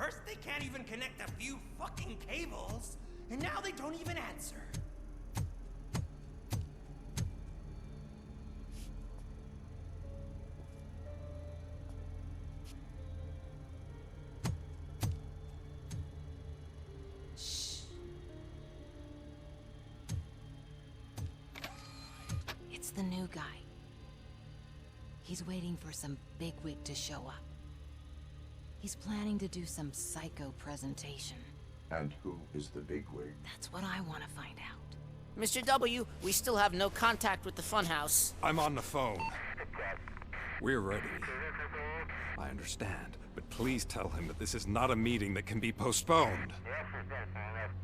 First, they can't even connect a few fucking cables, and now they don't even answer. Shh. It's the new guy. He's waiting for some bigwig to show up. He's planning to do some psycho presentation. And who is the bigwig? That's what I want to find out. Mr. W, we still have no contact with the funhouse. I'm on the phone. We're ready. I understand, but please tell him that this is not a meeting that can be postponed.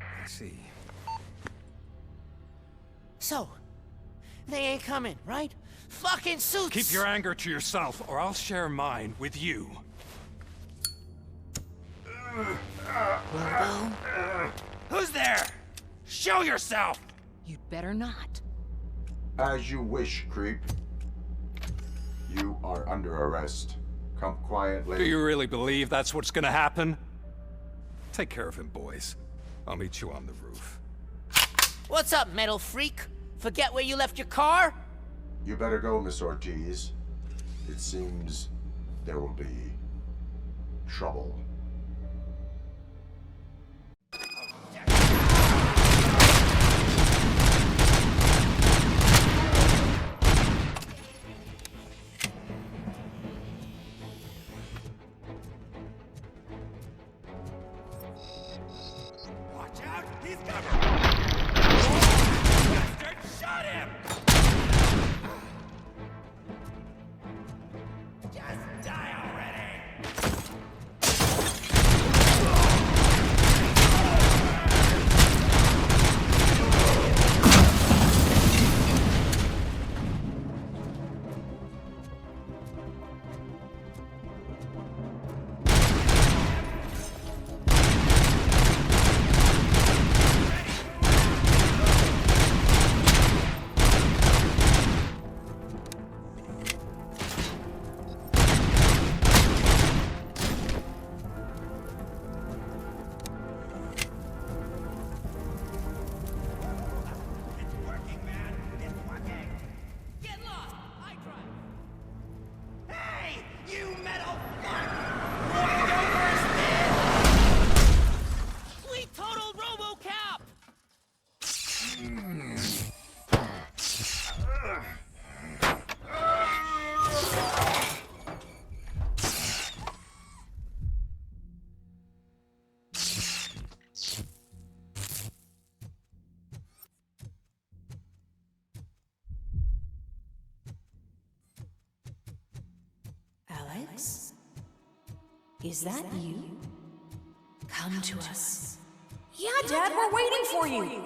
I see. So, they ain't coming, right? Fucking suits! Keep your anger to yourself, or I'll share mine with you. Robo? Who's there? Show yourself! You'd better not. As you wish, creep. You are under arrest. Come quietly. Do you really believe that's what's gonna happen? Take care of him, boys. I'll meet you on the roof. What's up, metal freak? Forget where you left your car? You better go, Miss Ortiz. It seems there will be trouble. Watch out! He's coming! Bastard, shot him! Just die already! It's working, man! It's working! Get lost! I drive. Hey! You metal fuck! We totaled ROBOCOP! Alex? Is that you? Come to us. Yeah, Dad, we're waiting for you.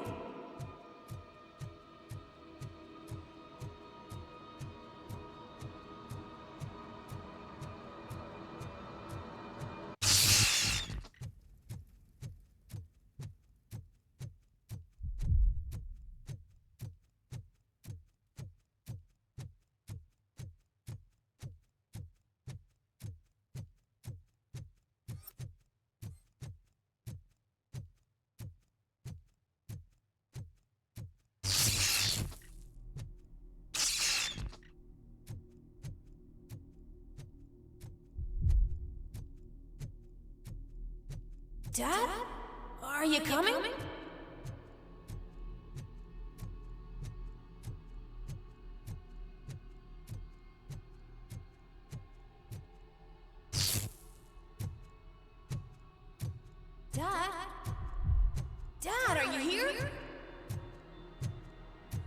Dad? Are you coming? Dad? Dad, are you here?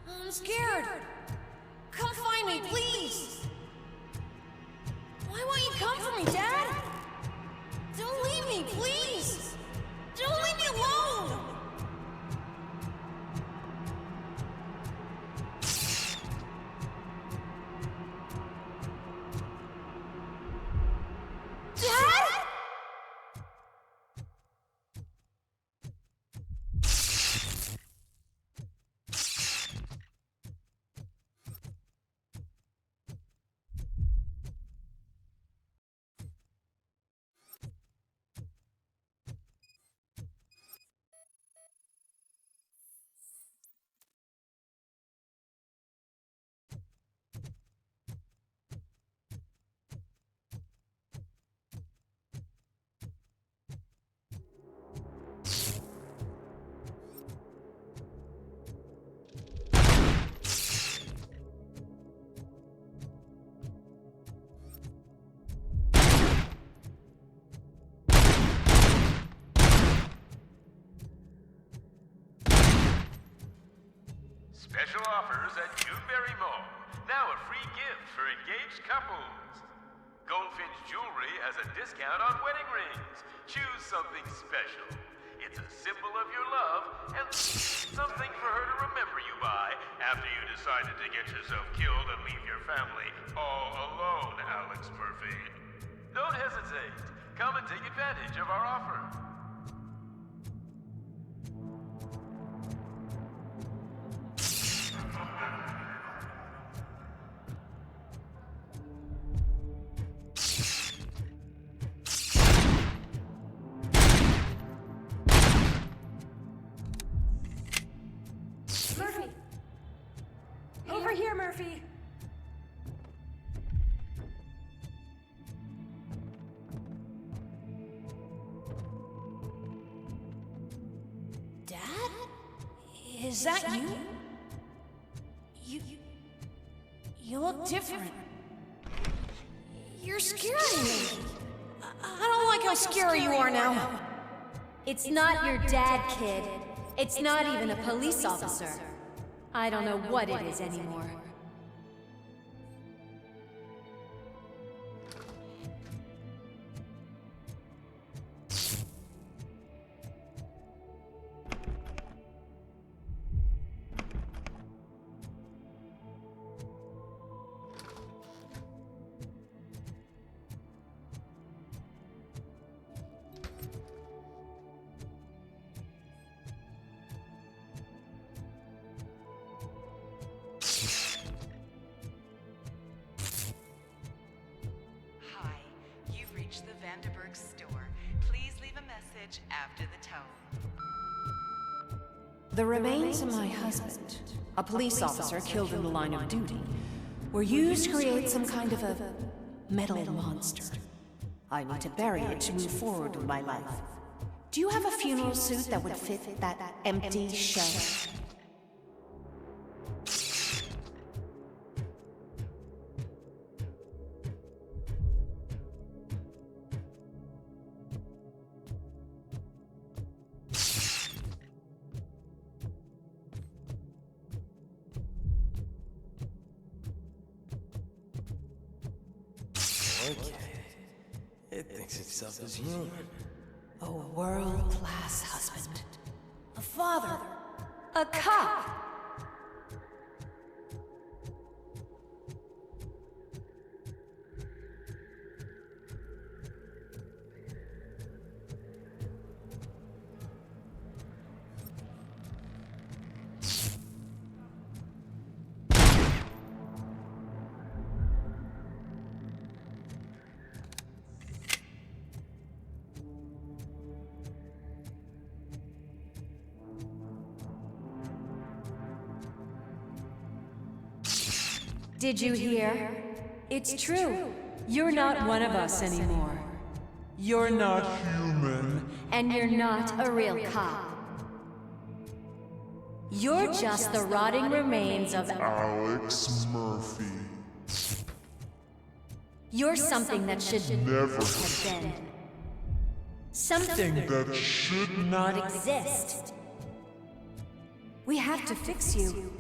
I'm scared. Come find me, please. Why won't you come for me, Dad? Don't leave me, please. Don't leave me alone. Dad? Special offers at Newberry Mall. Now a free gift for engaged couples. Goldfinch Jewelry has a discount on wedding rings. Choose something special. It's a symbol of your love and something for her to remember you by after you decided to get yourself killed and leave your family all alone, Alex Murphy. Don't hesitate. Come and take advantage of our offer. Murphy! Over here, Murphy! Dad? Is that you? You look different. You're scaring me. I don't like how scary you are now. It's not your dad, kid. It's not even a police officer. I don't know what it is anymore. After the tone. The remains of my husband, a police officer killed in the line of duty, were used to create some kind of a metal monster. I need to bury it to move forward with my life. Do you have a funeral suit that would fit that empty shell? Okay. It thinks itself as human. A world-class husband. A father. A cop! Did you hear? It's true. You're not one of us anymore. You're not human. And you're not a real cop. You're just the rotting remains of Alex Murphy. You're something that should Never have been. Something that should not exist. We have to fix you.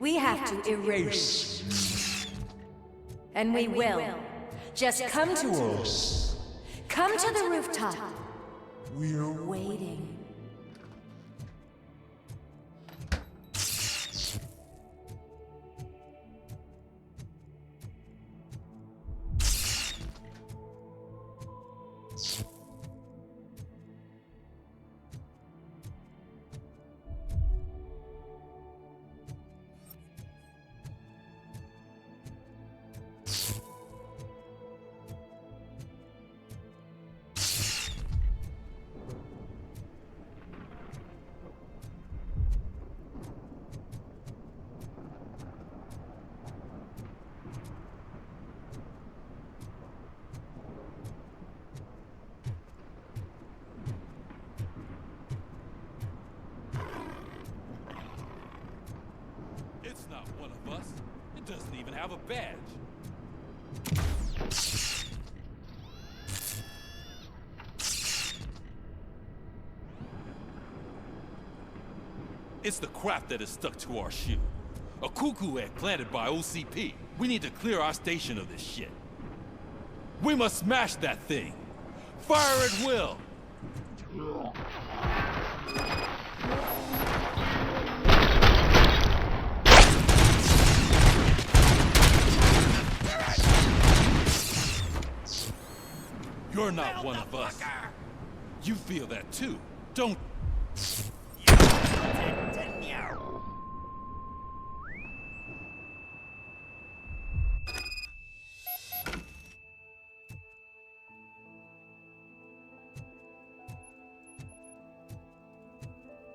We have to erase you. And we will. Just come to us. Come to the rooftop. We're Waiting. It's not one of us. It doesn't even have a badge. It's the crap that is stuck to our shoe. A cuckoo egg planted by OCP. We need to clear our station of this shit. We must smash that thing. Fire at will. You're not one of us. You feel that too, don't you?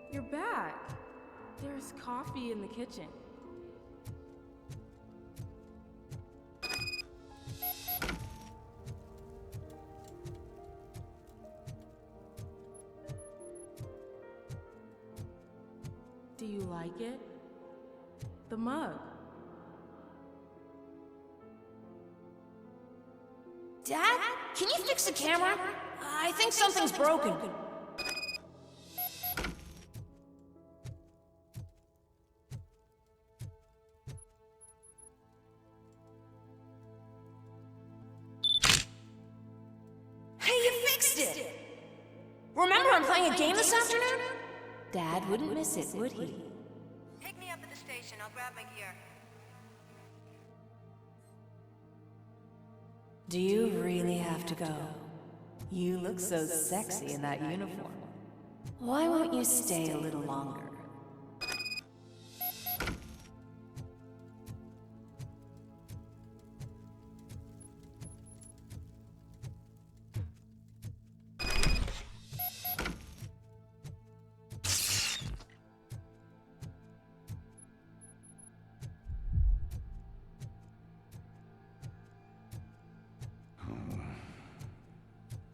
You're back. There's coffee in the kitchen. Do you like it? The mug. Dad, can you fix the camera? I think something's broken. Hey, you fixed it! Remember I'm playing a game this afternoon? Dad wouldn't miss it, would he? Pick me up at the station. I'll grab my gear. Do you really have to go? You look so sexy in that uniform. Why won't you stay a little longer?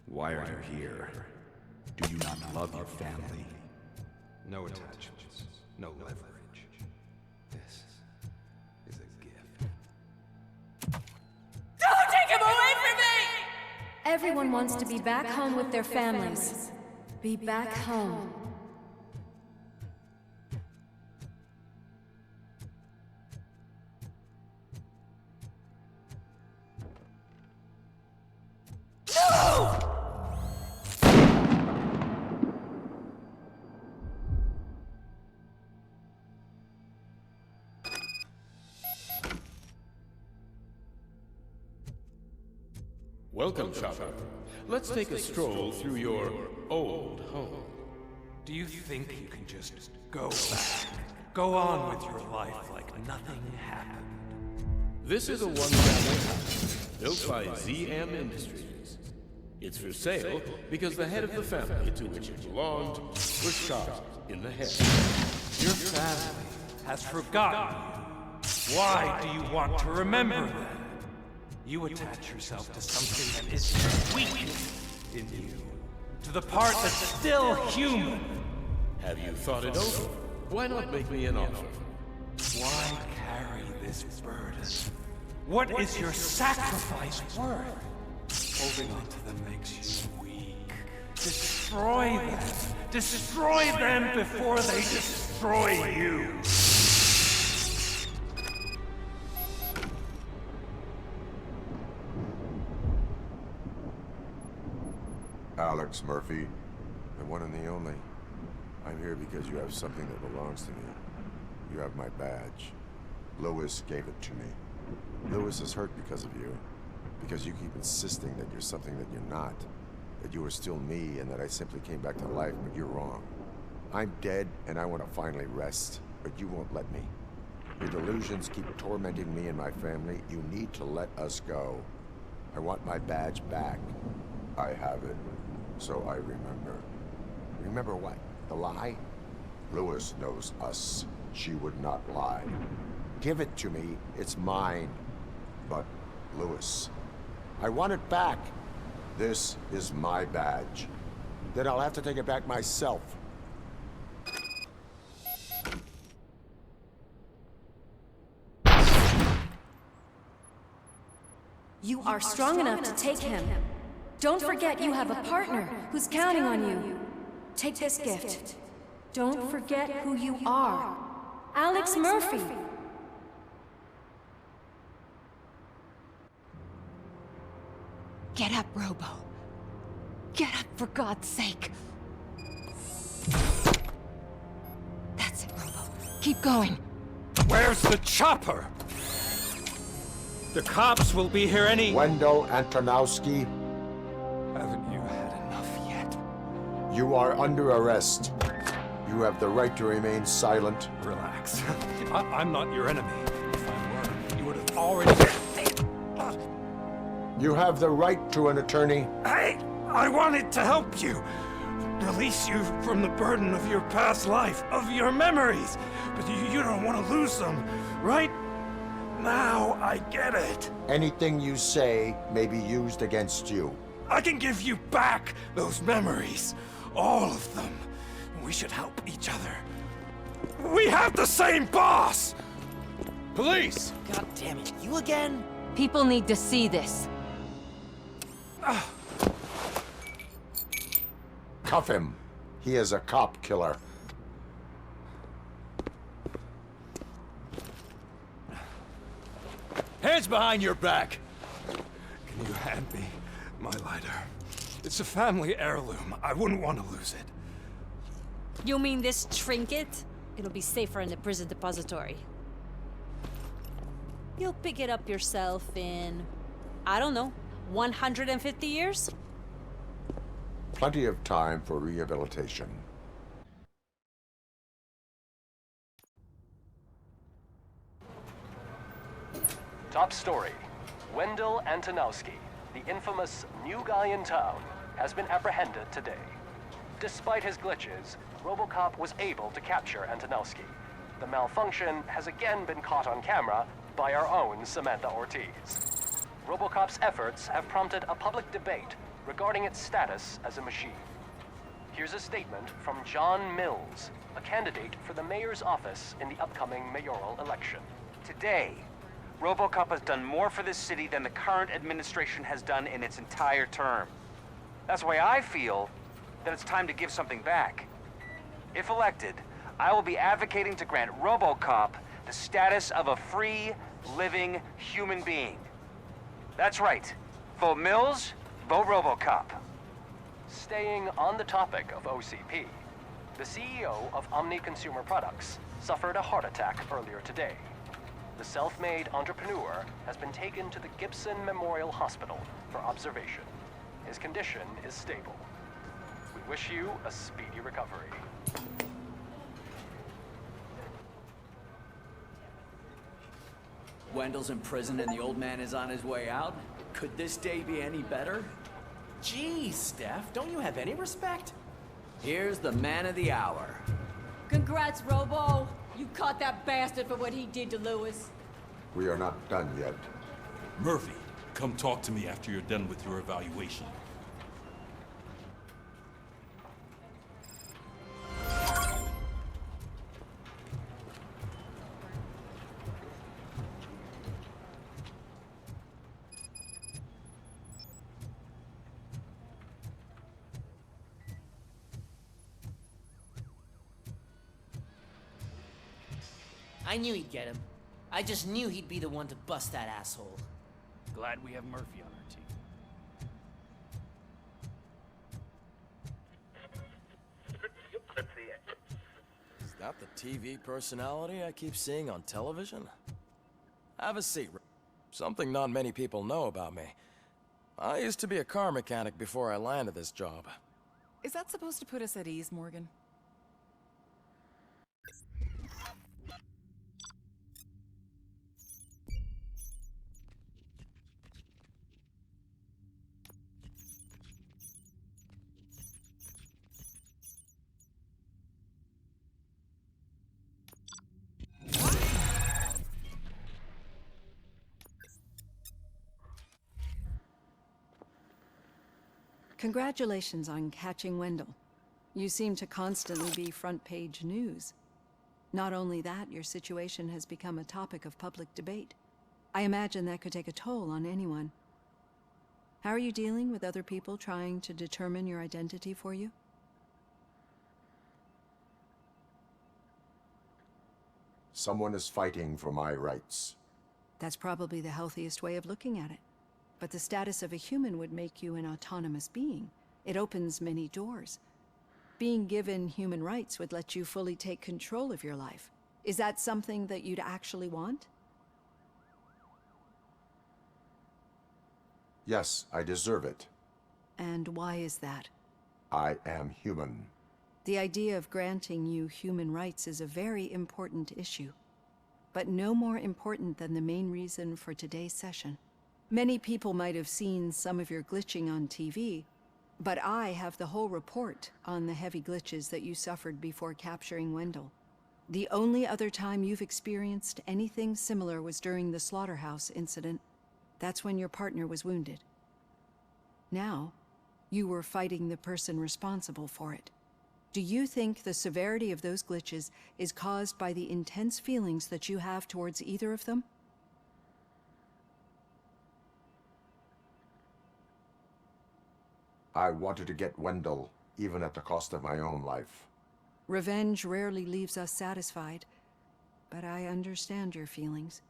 Why are you here? Do you not love your family? No attachments, no leverage. This is a gift. Don't take him away from me! Everyone wants to be back home with their families. Be back home. Welcome, Chopper. Let's take a stroll through your old home. Do you think you can just go back? Go on with your life like nothing happened? This is a one-family house built by ZM Industries. It's for sale because the head of the family to which it belonged was shot in the head. Your family has forgotten you. Why do you want to remember them? You attach yourself to something that is weak in you, to the part that's still human. Have you thought it over? Why not make me an offer? Why carry this burden? What is your sacrifice worth? Holding on to them makes you weak. Destroy them. Destroy them before they destroy you. Alex Murphy, the one and the only. I'm here because you have something that belongs to me. You have my badge. Lewis gave it to me. Lewis is hurt because of you. Because you keep insisting that you're something that you're not. That you are still me and that I simply came back to life, but you're wrong. I'm dead and I want to finally rest, but you won't let me. Your delusions keep tormenting me and my family. You need to let us go. I want my badge back. I have it. So I remember. Remember what? The lie? Lewis knows us. She would not lie. Give it to me. It's mine. But, Lewis, I want it back. This is my badge. Then I'll have to take it back myself. You are strong enough to take him. Don't forget you have a partner who's counting on you. Take this gift. Don't forget who you are. Alex Murphy. Get up, Robo. Get up, for God's sake. That's it, Robo. Keep going. Where's the chopper? The cops will be here any... Wendell Antonowski, Haven't you had enough yet? you are under arrest. You have the right to remain silent. Relax. I'm not your enemy. If I were, you would have already... You have the right to an attorney. Hey! I wanted to help you! Release you from the burden of your past life, of your memories! But you don't want to lose them, right? Now I get it. Anything you say may be used against you. I can give you back those memories. All of them. We should help each other. We have the same boss! Police! God damn it, you again? People need to see this. Cuff him. He is a cop killer. Hands behind your back! Can you hand me my lighter? It's a family heirloom. I wouldn't want to lose it. You mean this trinket? It'll be safer in the prison depository. You'll pick it up yourself in, I don't know, 150 years? Plenty of time for rehabilitation. Top story. Wendell Antonowski, the infamous new guy in town, has been apprehended today. Despite his glitches, ROBOCOP was able to capture Antonowski. The malfunction has again been caught on camera by our own Samantha Ortiz. ROBOCOP's efforts have prompted a public debate regarding its status as a machine. Here's a statement from John Mills, a candidate for the mayor's office in the upcoming mayoral election. Today, ROBOCOP has done more for this city than the current administration has done in its entire term. That's why I feel that it's time to give something back. If elected, I will be advocating to grant ROBOCOP the status of a free, living human being. That's right. Vote Mills, vote ROBOCOP. Staying on the topic of OCP, the CEO of Omni Consumer Products suffered a heart attack earlier today. The self-made entrepreneur has been taken to the Gibson Memorial Hospital for observation. His condition is stable. We wish you a speedy recovery. Wendell's in prison and the old man is on his way out? Could this day be any better? Geez, Steph, don't you have any respect? Here's the man of the hour. Congrats, Robo! You caught that bastard for what he did to Lewis. We are not done yet. Murphy, come talk to me after you're done with your evaluation. I knew he'd get him. I just knew he'd be the one to bust that asshole. Glad we have Murphy on our team. Is that the TV personality I keep seeing on television? Have a seat. Something not many people know about me. I used to be a car mechanic before I landed this job. Is that supposed to put us at ease, Morgan? Congratulations on catching Wendell. You seem to constantly be front-page news. Not only that, your situation has become a topic of public debate. I imagine that could take a toll on anyone. How are you dealing with other people trying to determine your identity for you? Someone is fighting for my rights. That's probably the healthiest way of looking at it. but the status of a human would make you an autonomous being. It opens many doors. Being given human rights would let you fully take control of your life. Is that something that you'd actually want? Yes, I deserve it. And why is that? I am human. The idea of granting you human rights is a very important issue, but no more important than the main reason for today's session. Many people might have seen some of your glitching on TV, but I have the whole report on the heavy glitches that you suffered before capturing Wendell. The only other time you've experienced anything similar was during the slaughterhouse incident. That's when your partner was wounded. Now, you were fighting the person responsible for it. Do you think the severity of those glitches is caused by the intense feelings that you have towards either of them? I wanted to get Wendell, even at the cost of my own life. Revenge rarely leaves us satisfied, but I understand your feelings.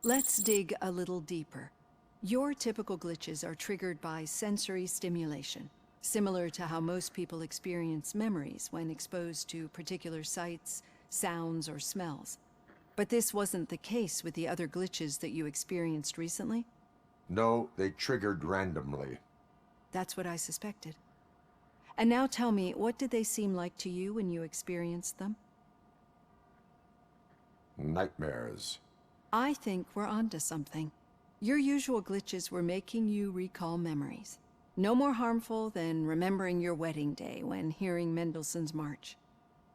Let's dig a little deeper. Your typical glitches are triggered by sensory stimulation, similar to how most people experience memories when exposed to particular sights, sounds, or smells. But this wasn't the case with the other glitches that you experienced recently? No, they triggered randomly. That's what I suspected. And now tell me, what did they seem like to you when you experienced them? Nightmares. I think we're onto something. Your usual glitches were making you recall memories. No more harmful than remembering your wedding day when hearing Mendelssohn's March.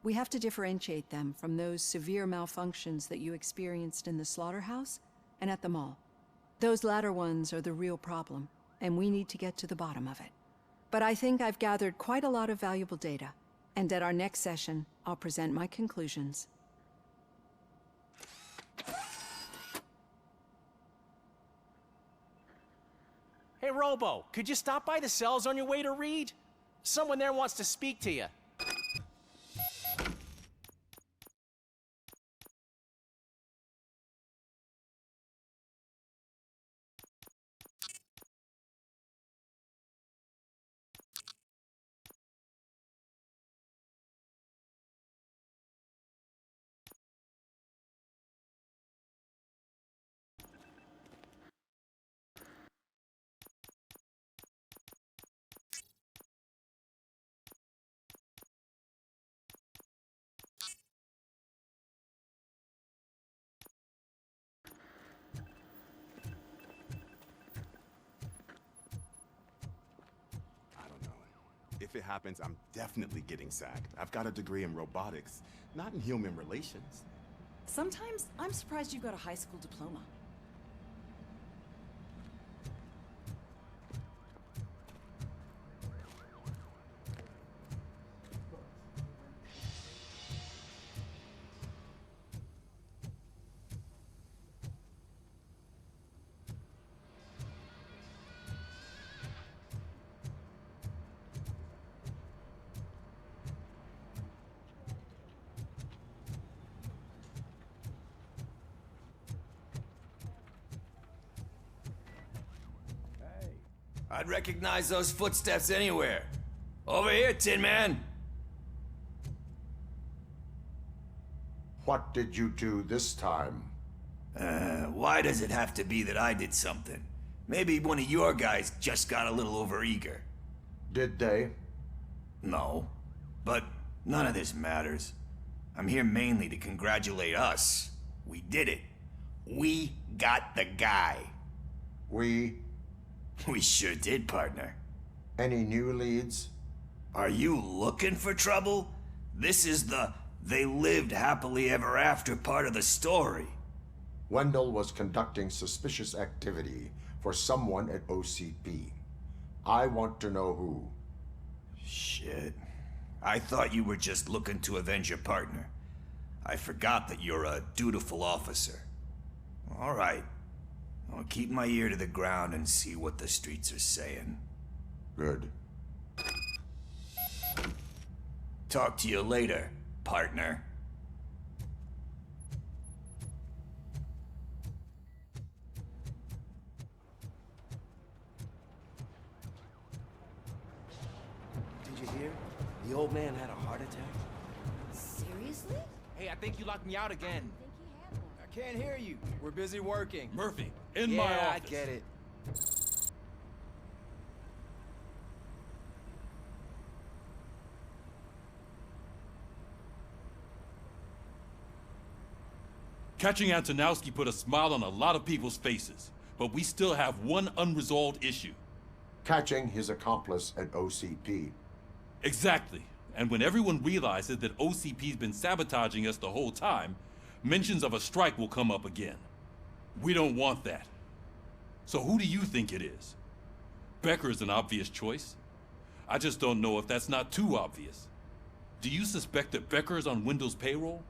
We have to differentiate them from those severe malfunctions that you experienced in the slaughterhouse and at the mall. Those latter ones are the real problem, and we need to get to the bottom of it. But I think I've gathered quite a lot of valuable data, and at our next session, I'll present my conclusions. Hey, Robo, could you stop by the cells on your way to Reed? Someone there wants to speak to you. If it happens, I'm definitely getting sacked. I've got a degree in robotics, not in human relations. Sometimes I'm surprised you got a high school diploma. I'd recognize those footsteps anywhere. Over here, Tin Man. What did you do this time? Why does it have to be that I did something? Maybe one of your guys just got a little overeager. Did they? No. But none of this matters. I'm here mainly to congratulate us. We did it. We got the guy. We sure did, partner. Any new leads? Are you looking for trouble? This is the they lived happily ever after part of the story. Wendell was conducting suspicious activity for someone at OCP. I want to know who. Shit. I thought you were just looking to avenge your partner. I forgot that you're a dutiful officer. All right. I'll keep my ear to the ground and see what the streets are saying. Good. Talk to you later, partner. The old man had a heart attack? Seriously? Hey, I think you locked me out again. I can't hear you. We're busy working. Murphy, in yeah, my office. I get it. Catching Antonowski put a smile on a lot of people's faces, but we still have one unresolved issue. Catching his accomplice at OCP. Exactly. And when everyone realizes that OCP's been sabotaging us the whole time, mentions of a strike will come up again. We don't want that. So who do you think it is? Becker is an obvious choice. I just don't know if that's not too obvious. Do you suspect that Becker is on Wendell's payroll?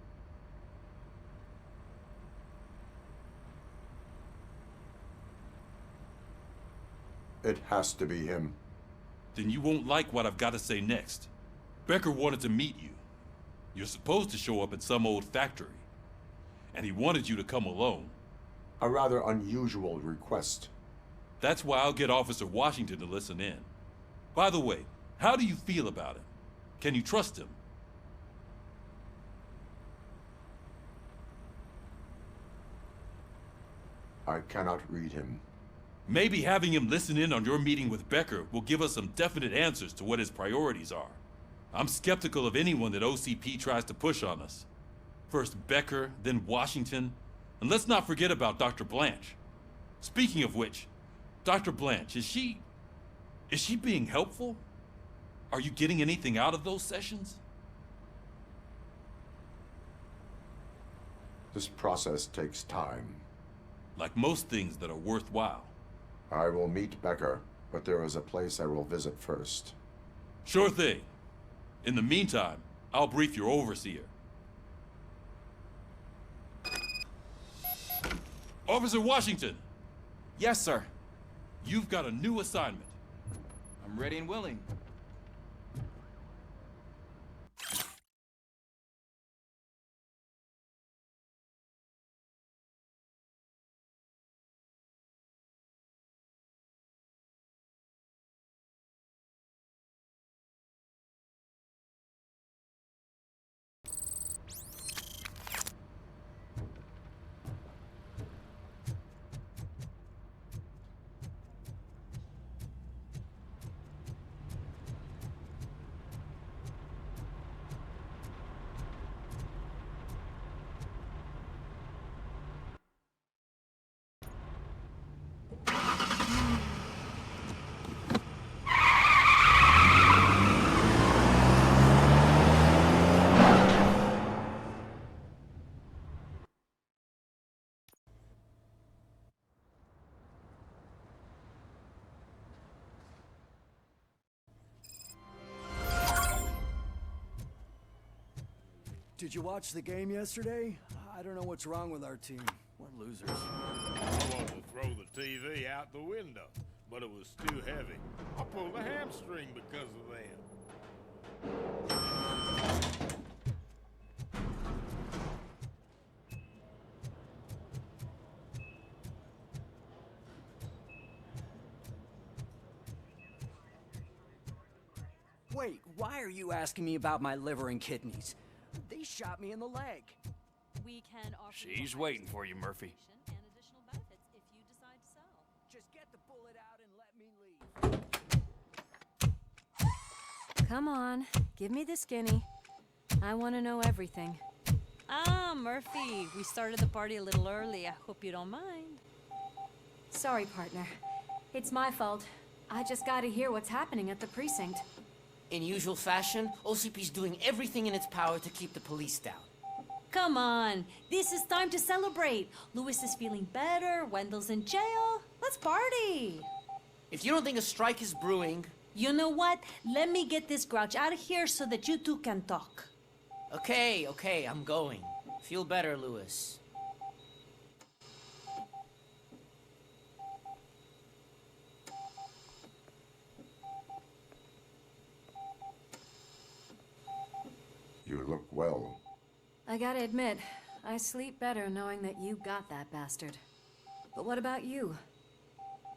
It has to be him. Then you won't like what I've got to say next. Becker wanted to meet you. You're supposed to show up at some old factory. And he wanted you to come alone. A rather unusual request. That's why I'll get Officer Washington to listen in. By the way, how do you feel about him? Can you trust him? I cannot read him. Maybe having him listen in on your meeting with Becker will give us some definite answers to what his priorities are. I'm skeptical of anyone that OCP tries to push on us. First Becker, then Washington, and let's not forget about Dr. Blanche. Speaking of which, Dr. Blanche, is she being helpful? Are you getting anything out of those sessions? This process takes time. Like most things that are worthwhile. I will meet Becker, but there is a place I will visit first. Sure thing. In the meantime, I'll brief your overseer. Officer Washington! Yes, sir. You've got a new assignment. I'm ready and willing. Did you watch the game yesterday? I don't know what's wrong with our team. What losers. I wanted to throw the TV out the window, but it was too heavy. I pulled a hamstring because of them. Wait, why are you asking me about my liver and kidneys? They shot me in the leg. We can offer She's waiting for you, Murphy. and additional benefits if you decide to sell. Just get the bullet out and let me leave. Come on, give me the skinny. I want to know everything. Ah, Murphy, we started the party a little early. I hope you don't mind. Sorry, partner. It's my fault. I just gotta hear what's happening at the precinct. In usual fashion, OCP's doing everything in its power to keep the police down. Come on, this is time to celebrate. Louis is feeling better, Wendell's in jail. Let's party. If you don't think a strike is brewing... You know what? Let me get this grouch out of here so that you two can talk. Okay, I'm going. Feel better, Louis. You look well. I gotta admit, I sleep better knowing that you got that bastard. But what about you?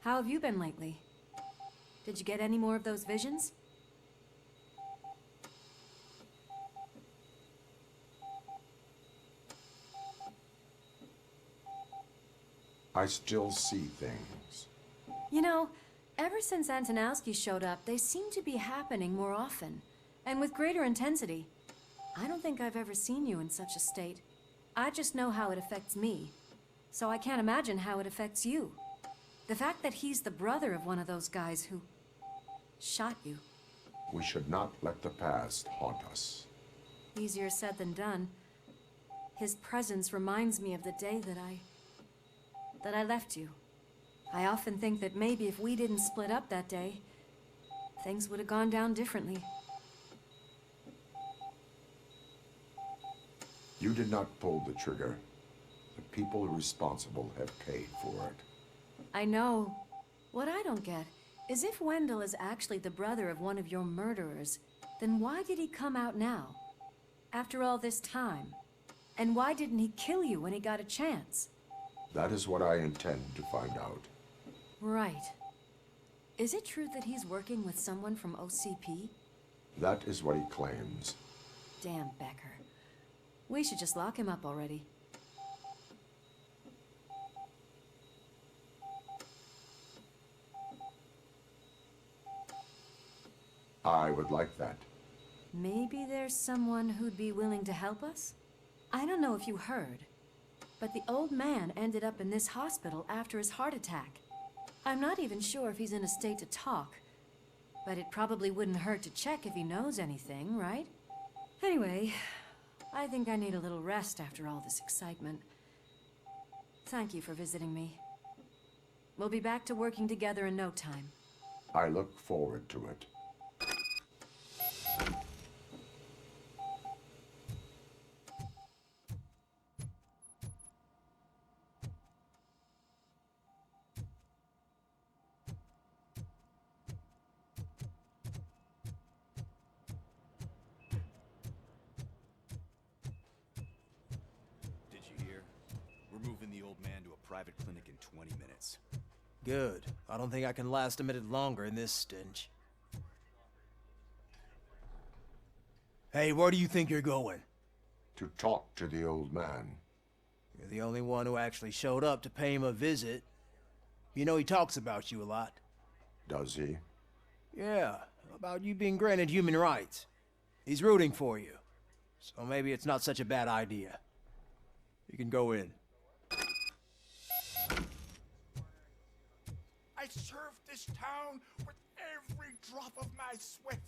How have you been lately? Did you get any more of those visions? I still see things. You know, ever since Antonowski showed up, they seem to be happening more often, and with greater intensity. I don't think I've ever seen you in such a state. I just know how it affects me, so I can't imagine how it affects you. The fact that he's the brother of one of those guys who shot you. We should not let the past haunt us. Easier said than done. His presence reminds me of the day that I left you. I often think that maybe if we didn't split up that day, things would have gone down differently. You did not pull the trigger. The people responsible have paid for it. I know. What I don't get is if Wendell is actually the brother of one of your murderers, then why did he come out now? After all this time? And why didn't he kill you when he got a chance? That is what I intend to find out. Right. Is it true that he's working with someone from OCP? That is what he claims. Damn Becker. We should just lock him up already. I would like that. Maybe there's someone who'd be willing to help us? I don't know if you heard, but the old man ended up in this hospital after his heart attack. I'm not even sure if he's in a state to talk, but it probably wouldn't hurt to check if he knows anything, right? Anyway, I think I need a little rest after all this excitement. Thank you for visiting me. We'll be back to working together in no time. I look forward to it. Private clinic in 20 minutes. Good. I don't think I can last a minute longer in this stench. Hey, where do you think you're going? To talk to the old man. You're the only one who actually showed up to pay him a visit. You know he talks about you a lot. Does he? Yeah, about you being granted human rights. He's rooting for you. So maybe it's not such a bad idea. You can go in. I served this town with every drop of my sweat.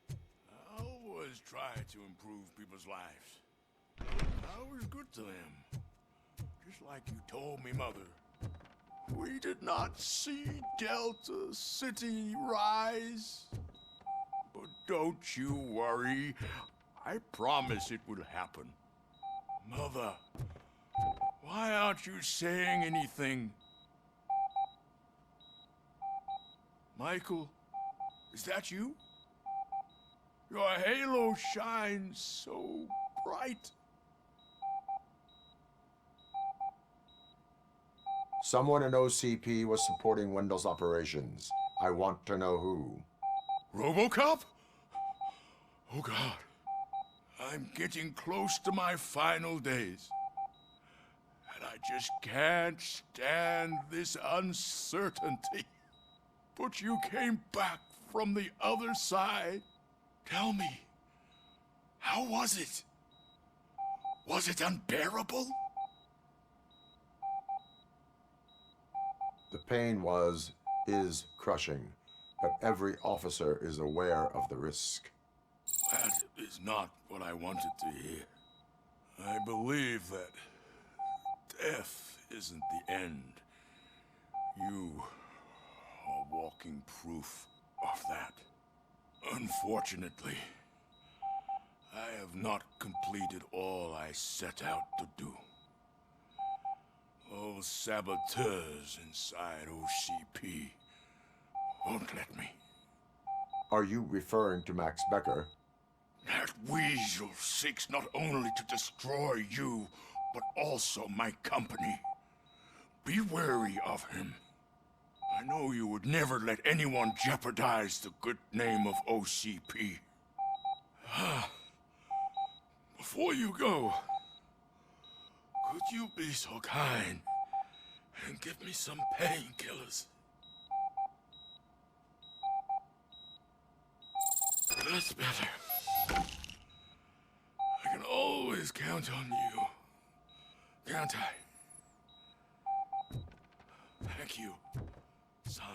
I always try to improve people's lives. I was good to them. Just like you told me, Mother. We did not see Delta City rise. But don't you worry. I promise it will happen. Mother, why aren't you saying anything? Michael, is that you? Your halo shines so bright. Someone in OCP was supporting Wendell's operations. I want to know who. ROBOCOP? Oh God. I'm getting close to my final days. And I just can't stand this uncertainty. But you came back from the other side. Tell me, how was it? Was it unbearable? The pain is crushing, but every officer is aware of the risk. That is not what I wanted to hear. I believe that death isn't the end. You are walking proof of that. Unfortunately, I have not completed all I set out to do. Those saboteurs inside OCP won't let me. Are you referring to Max Becker? That weasel seeks not only to destroy you, but also my company. Be wary of him. I know you would never let anyone jeopardize the good name of OCP. Before you go, could you be so kind And give me some painkillers. That's better. I can always count on you. Can't I? Thank you, son.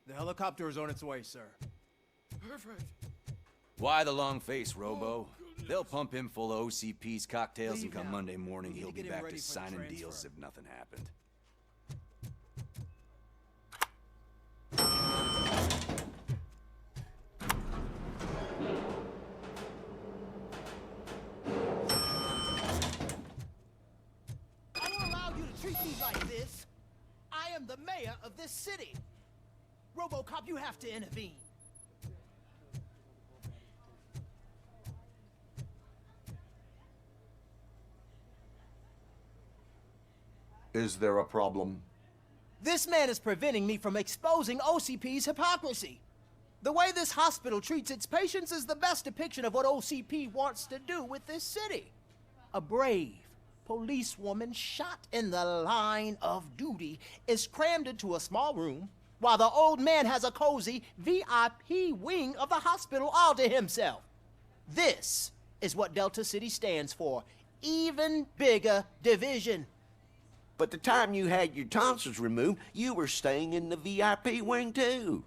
The helicopter is on its way, sir. Perfect. Why the long face, Robo? They'll pump him full of OCP's cocktails, and come Monday morning he'll be back to signing deals as if nothing happened. I won't allow you to treat me like this. I am the mayor of this city. RoboCop, you have to intervene. Is there a problem? This man is preventing me from exposing OCP's hypocrisy. The way this hospital treats its patients is the best depiction of what OCP wants to do with this city. A brave policewoman shot in the line of duty is crammed into a small room while the old man has a cozy VIP wing of the hospital all to himself. This is what Delta City stands for. Even bigger division. But the time you had your tonsils removed, you were staying in the VIP wing too.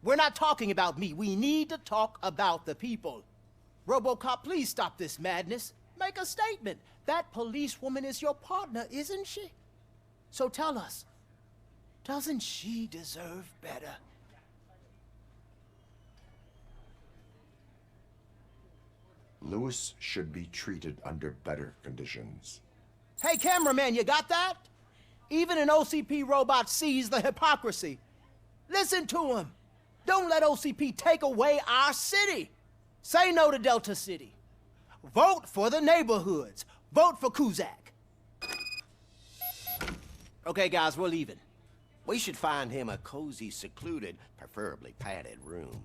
We're not talking about me. We need to talk about the people. RoboCop, please stop this madness. Make a statement. That policewoman is your partner, isn't she? So tell us, doesn't she deserve better? Lewis should be treated under better conditions. Hey, cameraman, you got that? Even an OCP robot sees the hypocrisy. Listen to him. Don't let OCP take away our city. Say no to Delta City. Vote for the neighborhoods. Vote for Kuzak. Okay, guys, we're leaving. We should find him a cozy, secluded, preferably padded room.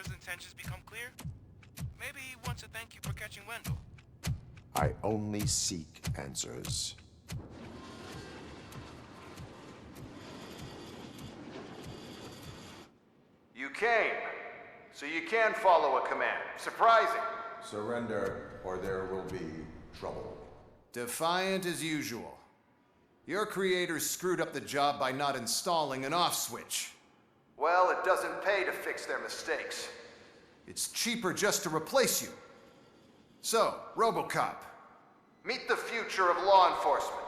Intentions become clear? Maybe he wants to thank you for catching Wendell. I only seek answers. You came, so you can follow a command. Surprising. Surrender, or there will be trouble. Defiant as usual. Your creators screwed up the job by not installing an off switch. Well, it doesn't pay to fix their mistakes. It's cheaper just to replace you. So, RoboCop, meet the future of law enforcement.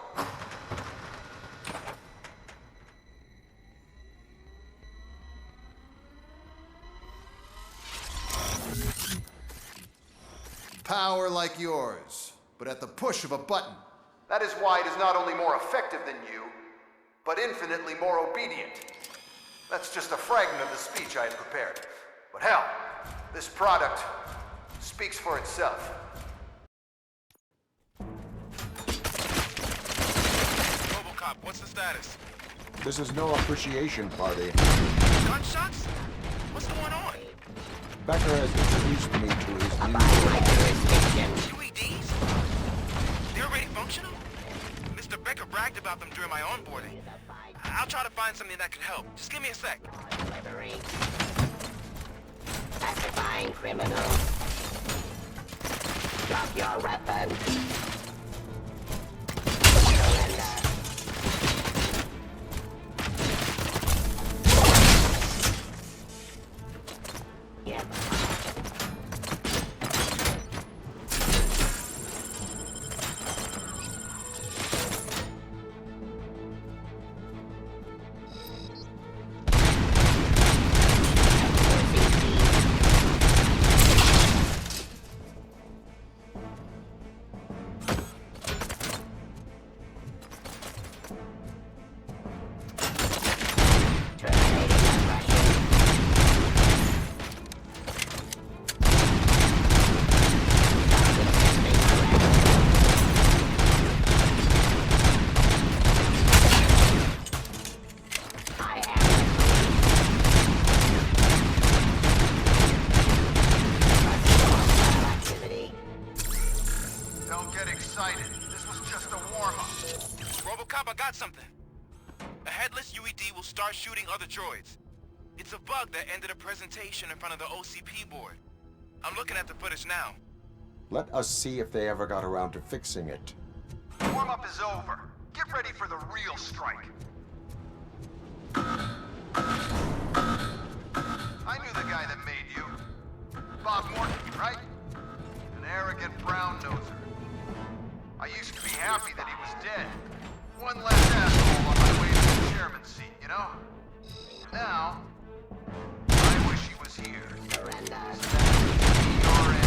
Power like yours, but at the push of a button. That is why it is not only more effective than you, but infinitely more obedient. That's just a fragment of the speech I had prepared. But hell, this product speaks for itself. RoboCop, what's the status? This is no appreciation party. Gunshots? What's going on? Becker has introduced me to his new UEDs? They're already functional? Mr. Becker bragged about them during my onboarding. I'll try to find something that could help. Just give me a sec. Testifying criminal. Drop your weapon. Surrender. Yep. got something. A headless UED will start shooting other droids. It's a bug that ended a presentation in front of the OCP board. I'm looking at the footage now. Let us see if they ever got around to fixing it. Warm-up is over. Get ready for the real strike. I knew the guy that made you. Bob Morton, right? An arrogant brown-noser. I used to be happy that he was dead. One less asshole on my way to the chairman's seat, you know? Now, I wish he was here. Surrender. Your end.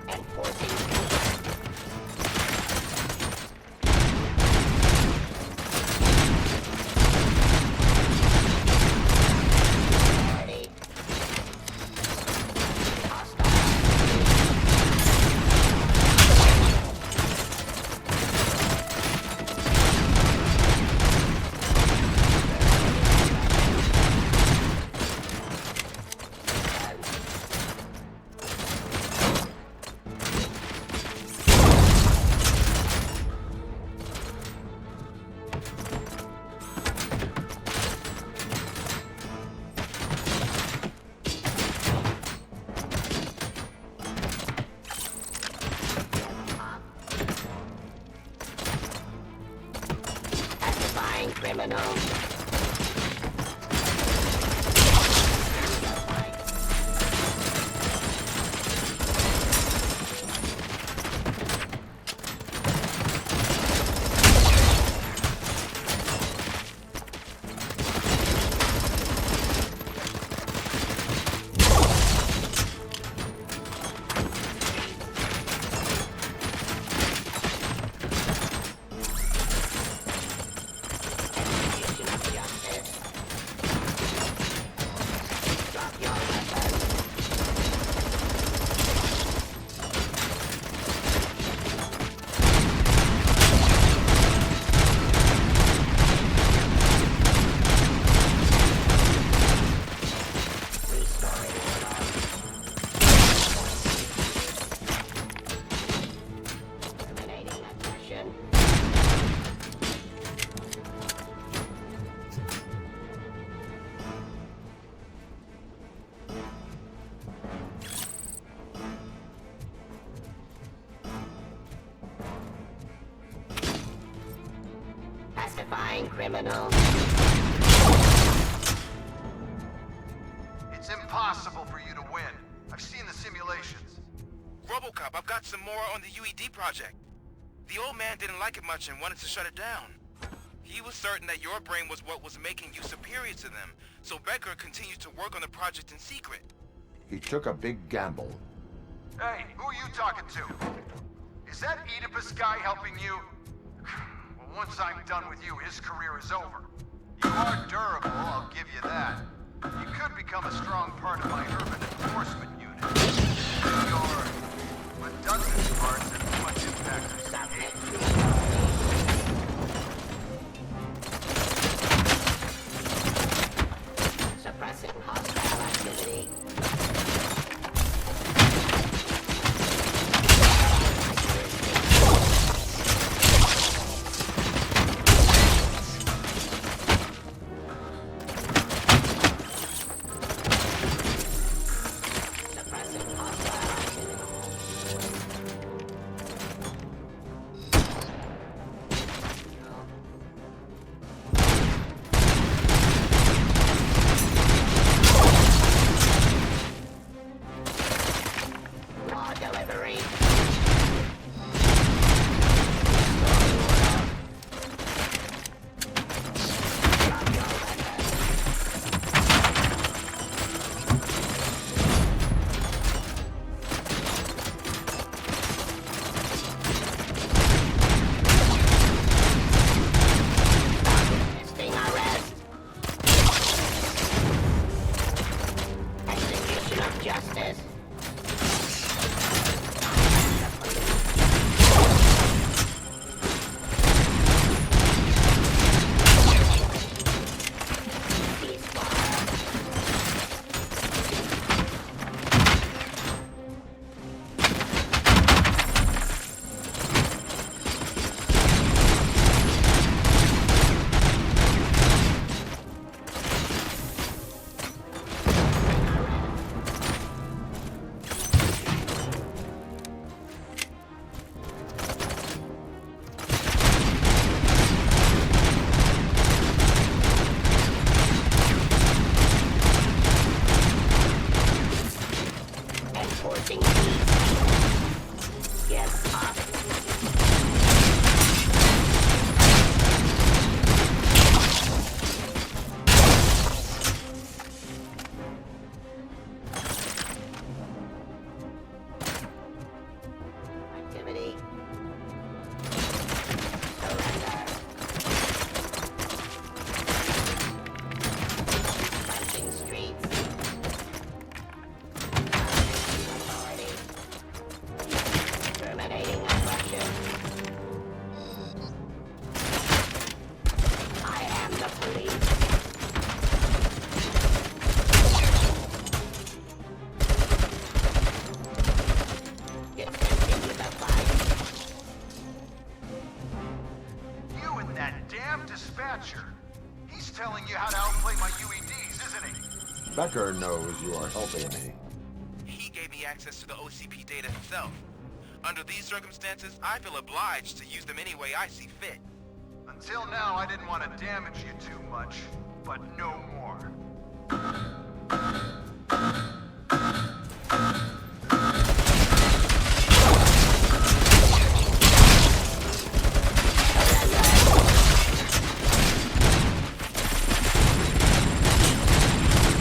Enforcing. Criminal. Pacifying criminal. It's impossible for you to win. I've seen the simulations. ROBOCOP, I've got some more on the UED project. The old man didn't like it much and wanted to shut it down. He was certain that your brain was what was making you superior to them, so Becker continued to work on the project in secret. He took a big gamble. Hey, who are you talking to? Is that Oedipus guy helping you? Well, once I'm done with you, his career is over. You are durable, I'll give you that. You could become a strong part of my urban enforcement unit. Your redundant parts have too much impact on Suppressing hostile activity. how to outplay my UEDs, isn't he? Becker knows you are helping me. He gave me access to the OCP data himself. Under these circumstances, I feel obliged to use them any way I see fit. Until now, I didn't want to damage you too much, but no more.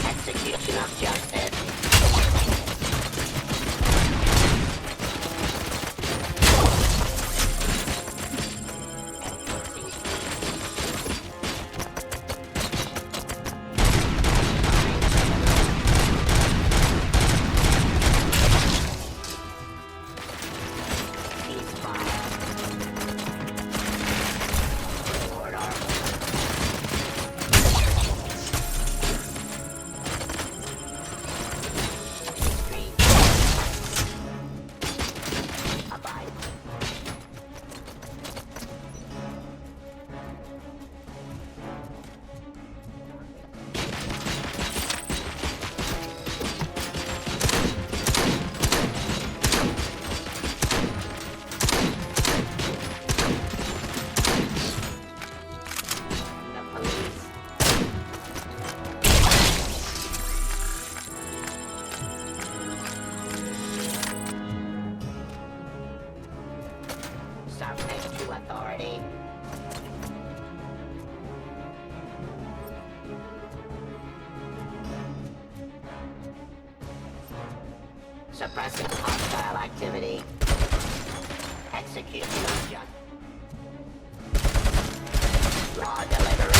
Execution of justice. Subject to authority. Suppressing hostile activity. Execution of justice. Law delivery.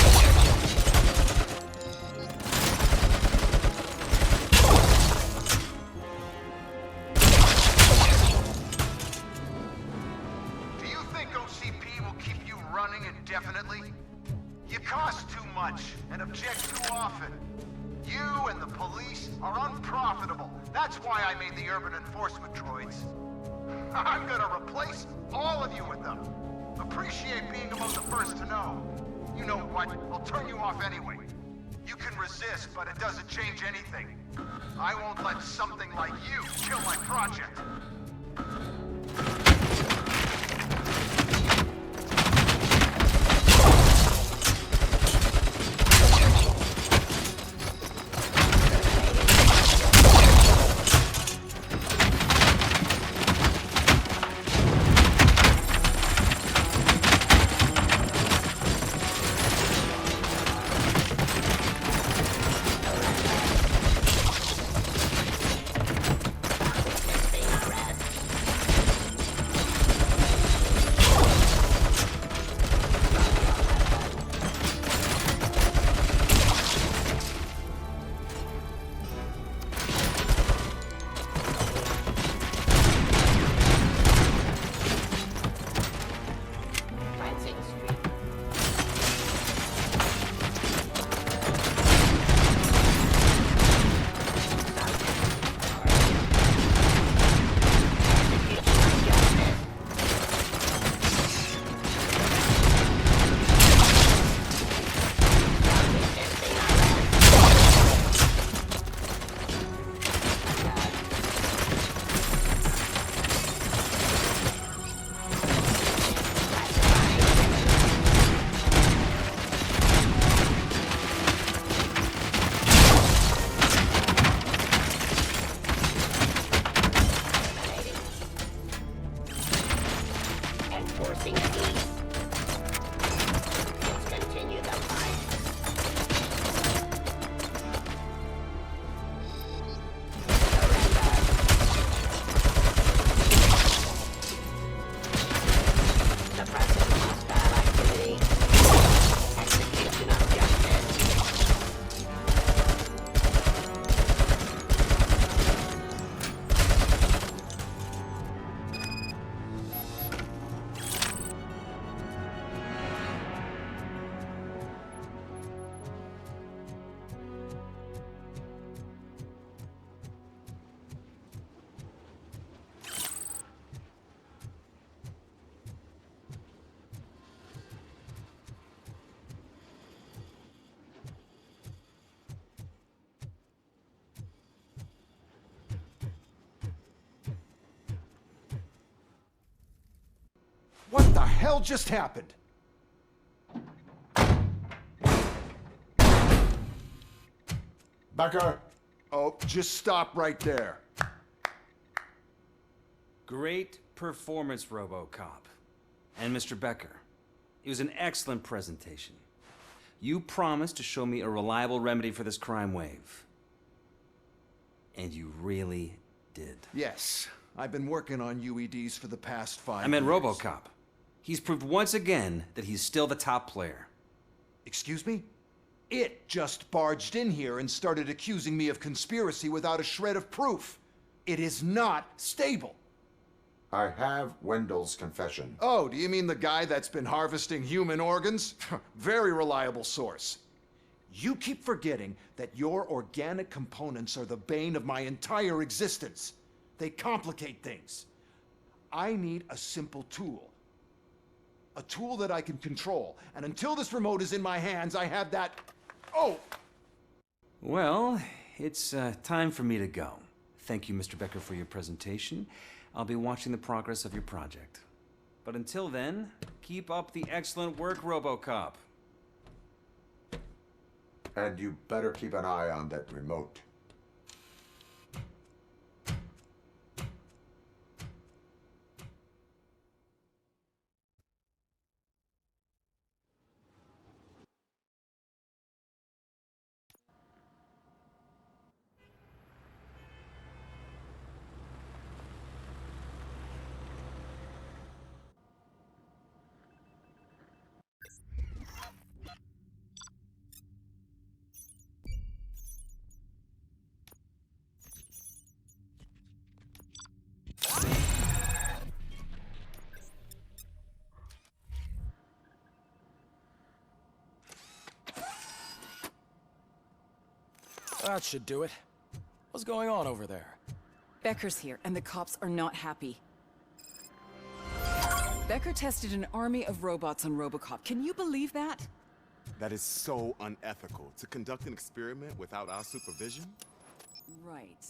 Indefinitely? You cost too much and object too often. You and the police are unprofitable. That's why I made the urban enforcement droids. I'm gonna replace all of you with them. Appreciate being among the first to know. You know what? I'll turn you off anyway. You can resist, but it doesn't change anything. I won't let something like you kill my project. Resisting arrest. hell just happened? Becker! Oh, just stop right there. Great performance, RoboCop. And Mr. Becker, it was an excellent presentation. You promised to show me a reliable remedy for this crime wave. And you really did. Yes, I've been working on UEDs for the past 5 years. I meant RoboCop. He's proved once again that he's still the top player. Excuse me? It just barged in here and started accusing me of conspiracy without a shred of proof. It is not stable. I have Wendell's confession. Oh, do you mean the guy that's been harvesting human organs? Very reliable source. You keep forgetting that your organic components are the bane of my entire existence. They complicate things. I need a simple tool. A tool that I can control. And until this remote is in my hands, I have that... Oh! Well, it's time for me to go. Thank you, Mr. Becker, for your presentation. I'll be watching the progress of your project. But until then, keep up the excellent work, RoboCop. And you better keep an eye on that remote. That should do it. What's going on over there? Becker's here, and the cops are not happy. Becker tested an army of robots on RoboCop. Can you believe that? That is so unethical. To conduct an experiment without our supervision? Right.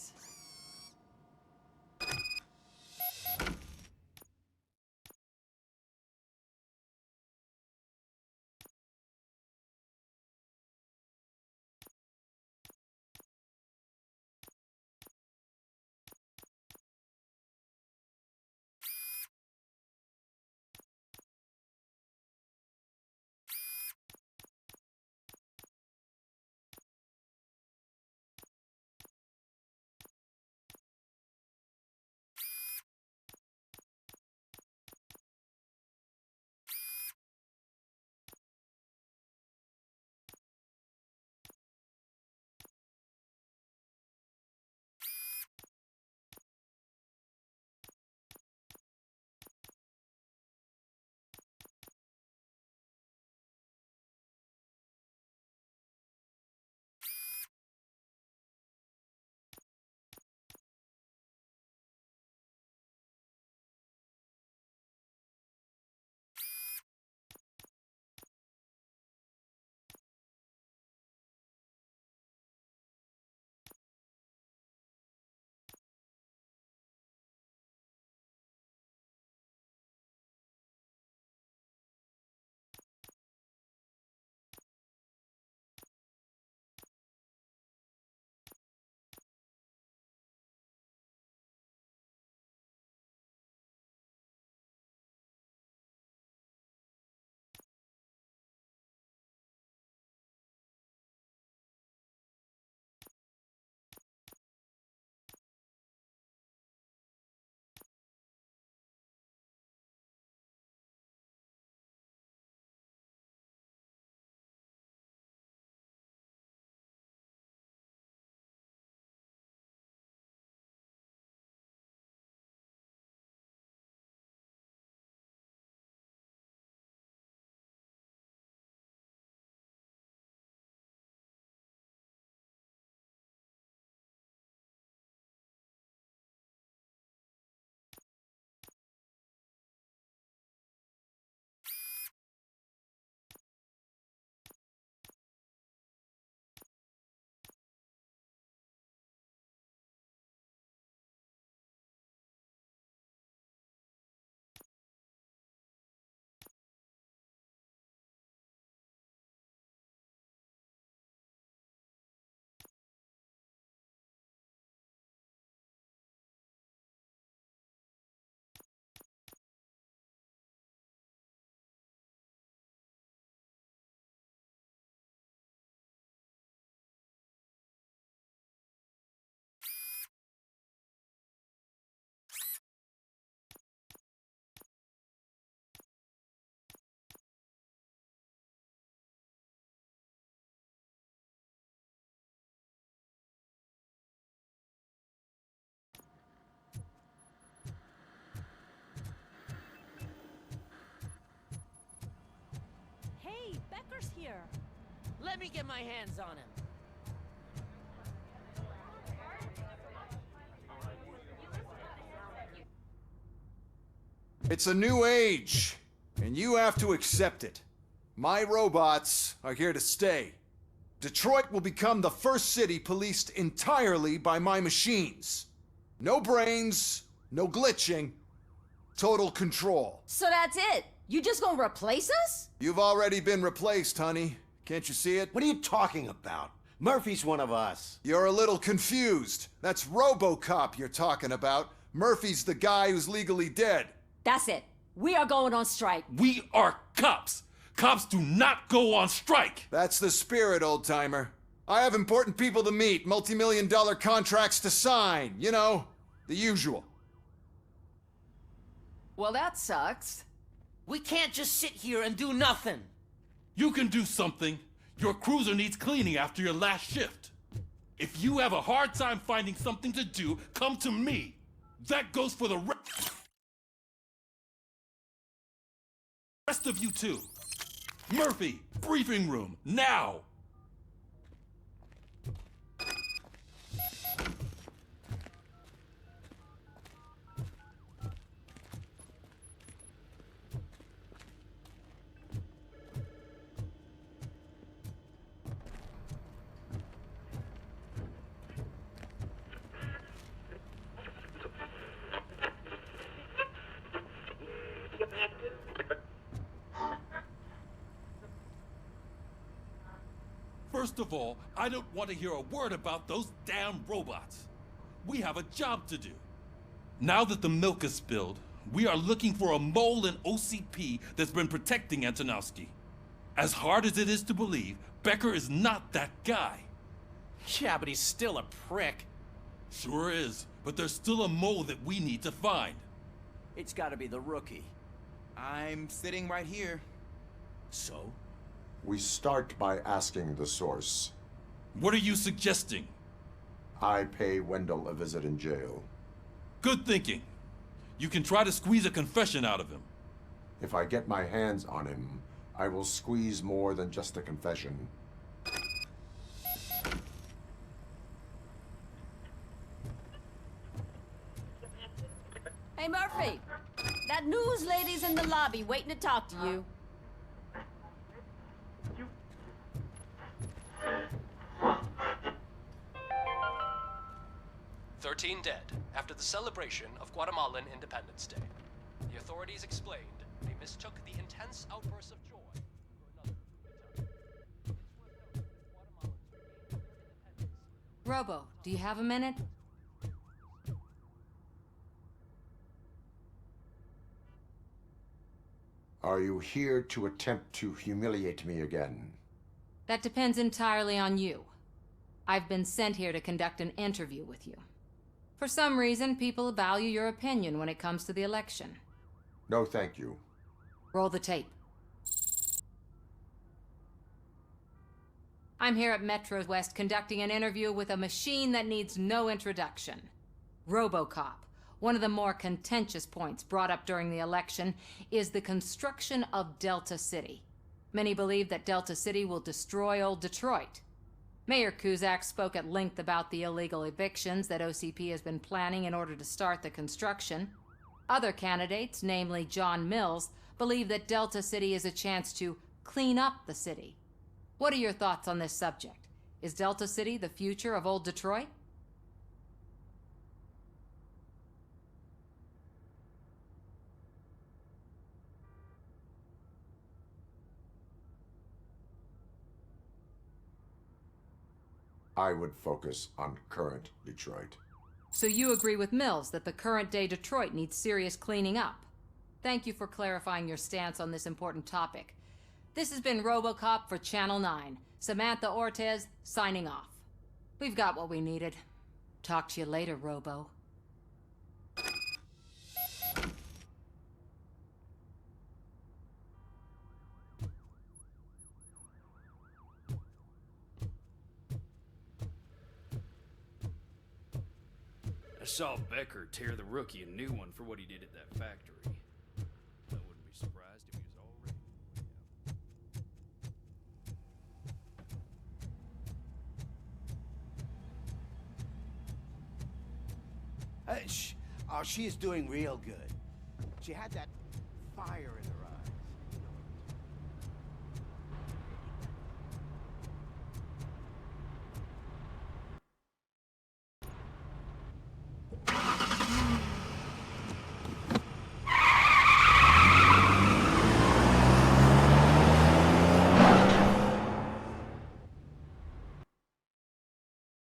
here. Let me get my hands on him. It's a new age, and you have to accept it. My robots are here to stay. Detroit will become the first city policed entirely by my machines. No brains, no glitching, total control. So that's it? You just gonna replace us? You've already been replaced, honey. Can't you see it? What are you talking about? Murphy's one of us. You're a little confused. That's ROBOCOP you're talking about. Murphy's the guy who's legally dead. That's it. We are going on strike. We are cops. Cops do not go on strike. That's the spirit, old-timer. I have important people to meet, multi-million-dollar contracts to sign. You know, the usual. Well, that sucks. We can't just sit here and do nothing. You can do something. Your cruiser needs cleaning after your last shift. If you have a hard time finding something to do, come to me. That goes for the rest of you too. Murphy, briefing room, now! First of all, I don't want to hear a word about those damn robots. We have a job to do. Now that the milk is spilled, we are looking for a mole in OCP that's been protecting Antonowski. As hard as it is to believe, Becker is not that guy. Yeah, but he's still a prick. Sure is, but there's still a mole that we need to find. It's gotta be the rookie. I'm sitting right here. So? We start by asking the source. What are you suggesting? I pay Wendell a visit in jail. Good thinking. You can try to squeeze a confession out of him. If I get my hands on him, I will squeeze more than just a confession. Hey, Murphy. That news lady's in the lobby waiting to talk to you. 13 dead after the celebration of Guatemalan Independence Day. The authorities explained they mistook the intense outbursts of joy for another. Robo, do you have a minute? Are you here to attempt to humiliate me again? That depends entirely on you. I've been sent here to conduct an interview with you. For some reason, people value your opinion when it comes to the election. No, thank you. Roll the tape. I'm here at Metro West conducting an interview with a machine that needs no introduction. ROBOCOP. One of the more contentious points brought up during the election is the construction of Delta City. Many believe that Delta City will destroy old Detroit. Mayor Cusack spoke at length about the illegal evictions that OCP has been planning in order to start the construction. Other candidates, namely John Mills, believe that Delta City is a chance to clean up the city. What are your thoughts on this subject? Is Delta City the future of old Detroit? I would focus on current Detroit. So you agree with Mills that the current-day Detroit needs serious cleaning up? Thank you for clarifying your stance on this important topic. This has been ROBOCOP for Channel 9. Samantha Ortez, signing off. We've got what we needed. Talk to you later, Robo. I saw Becker tear the rookie a new one for what he did at that factory. I wouldn't be surprised if he was already... Oh, she is doing real good. She had that fire in her eye.